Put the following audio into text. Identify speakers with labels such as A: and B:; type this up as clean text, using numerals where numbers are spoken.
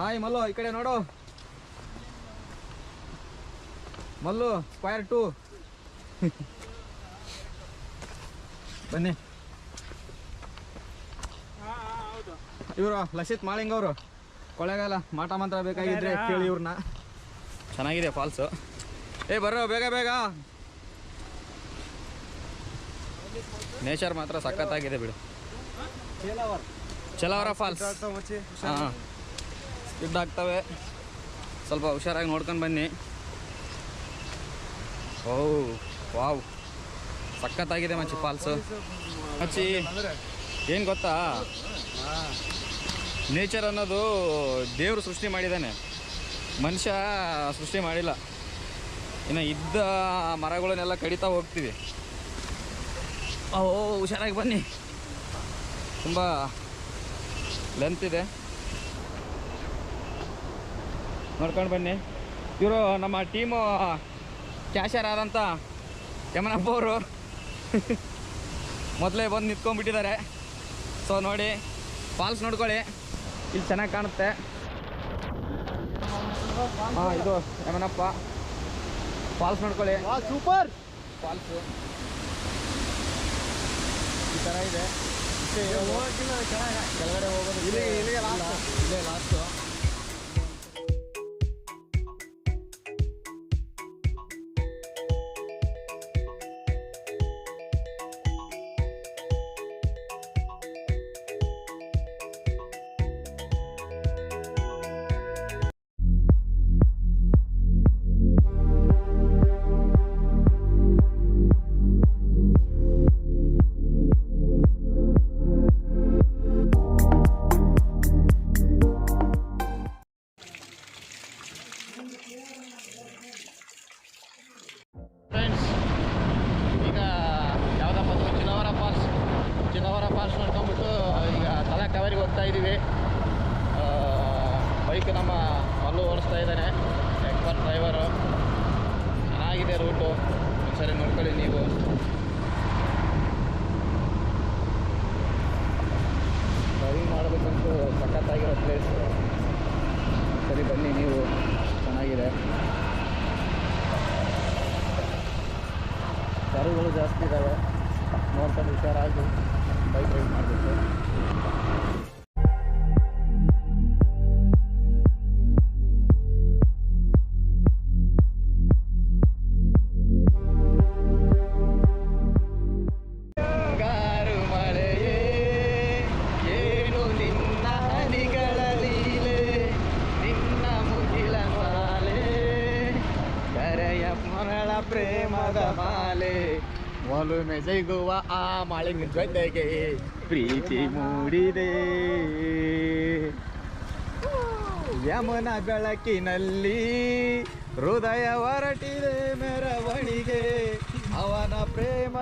A: Hi Mallu, ಈ ಕಡೆ ನೋಡು. ಮಲ್ಲು ಸ್ಕ್ವೇರ್ 2 ಬನ್ನಿ. ಇವರು ಲಸಿತ್ ಮಾಳಿಂಗ್ ಅವರು, ಕೊಳೆಗಾಲ ಮಾಟ ಮಂತ್ರ ಬೇಕಾಗಿದ್ರೆ ಕೇಳಿ ಇವ್ರನ್ನ. ಚೆನ್ನಾಗಿದೆ ಫಾಲ್ಸು. ಬರ್ರೋ ಬೇಗ ಬೇಗ. ನೇಚರ್ ಮಾತ್ರ ಸಖತ್ತಾಗಿದೆ ಬಿಡು. ಚಲವರ ಫಾಲ್ಸ್. ಹಾಂ, ಸ್ಕಿಡ್ ಆಗ್ತವೆ, ಸ್ವಲ್ಪ ಹುಷಾರಾಗಿ ನೋಡ್ಕೊಂಡು ಬನ್ನಿ. ಓ ವಾವ್, ಸಖತ್ತಾಗಿದೆ ಮಚ್ಚಿ ಫಾಲ್ಸು. ಮಚ್ಚಿ ಏನು ಗೊತ್ತಾ, ನೇಚರ್ ಅನ್ನೋದು ದೇವರು ಸೃಷ್ಟಿ ಮಾಡಿದ್ದಾನೆ, ಮನುಷ್ಯ ಸೃಷ್ಟಿ ಮಾಡಿಲ್ಲ. ಇನ್ನು ಇದ್ದ ಮರಗಳನ್ನೆಲ್ಲ ಕಡಿತಾ ಹೋಗ್ತೀವಿ. ಓ ಹುಷಾರಾಗಿ ಬನ್ನಿ, ತುಂಬ ಲೆಂತ್ ಇದೆ, ನೋಡ್ಕೊಂಡು ಬನ್ನಿ. ಇವರು ನಮ್ಮ ಟೀಮು ಕ್ಯಾಶರ್ ಆದಂಥ ಯಮನಪ್ಪ ಅವರು ಮೊದಲೇ ಬಂದು ನಿಂತ್ಕೊಂಡ್ಬಿಟ್ಟಿದ್ದಾರೆ. ಸೊ ನೋಡಿ, ಫಾಲ್ಸ್ ನೋಡ್ಕೊಳ್ಳಿ, ಇಲ್ಲಿ ಚೆನ್ನಾಗಿ ಕಾಣುತ್ತೆ. ಹಾಂ, ಇದು ಯಮನಪ್ಪ ಫಾಲ್ಸ್ ನೋಡ್ಕೊಳ್ಳಿ. ಸೂಪರ್ ಫಾಲ್ಸು ಈ ಥರ ಇದೆ. ಕೆಳಗಡೆ ಹೋಗೋದು ಇಲ್ಲೇ ಲಾಸ್ಟು. ಚೆಲವರ ಫಾಲ್ಸ್ ನೋಡ್ಕೊಂಡ್ಬಿಟ್ಟು ಈಗ ತಲಕಾವೇರಿಗೆ ಹೋಗ್ತಾ ಇದ್ದೀವಿ. ಬೈಕ್ ನಮ್ಮ ಮಲ್ಲು ಓಡಿಸ್ತಾ ಇದ್ದಾನೆ, ಎಕ್ಸ್ಪರ್ಟ್ ಡ್ರೈವರು. ಚೆನ್ನಾಗಿದೆ ರೂಟು, ಒಂದ್ಸರಿ ನೋಡ್ಕೊಳ್ಳಿ ನೀವು. ಡ್ರೈವಿಂಗ್ ಮಾಡಬೇಕಂತೂ ಸಖತ್ತಾಗಿರೋ ಪ್ಲೇಸು. ಸರಿ ಬನ್ನಿ ನೀವು, ಚೆನ್ನಾಗಿದೆ. ಕರುಗಳು ಜಾಸ್ತಿ ಇದ್ದಾವೆ, ನೋಡ್ಕೊಂಡು ಹುಷಾರಾಗಿ ಬೈಕ್ ರೈಡ್ ಮಾಡಬೇಕು. ಗಾರು ಮಳೆಯೇ ಏನು ನಿನ್ನ ಹನಿಗಳ ಲೀಲೆ, ನಿನ್ನ ಮುಗಿಲ ಮಾಲೆ, ಕರೆಯ ಮರಳ ಪ್ರೇಮದ ಮಾಲೆ, ಒಲುಮೆ ಸಿಗುವ ಆ ಮಾಳಿಂಗ ಜೊತೆಗೆ ಪ್ರೀತಿ ಮೂಡಿದೆ. ಯಮನ ಬೆಳಕಿನಲ್ಲಿ ಹೃದಯ ಹೊರಟಿದೆ ಮೆರವಣಿಗೆ, ಅವನ ಪ್ರೇಮ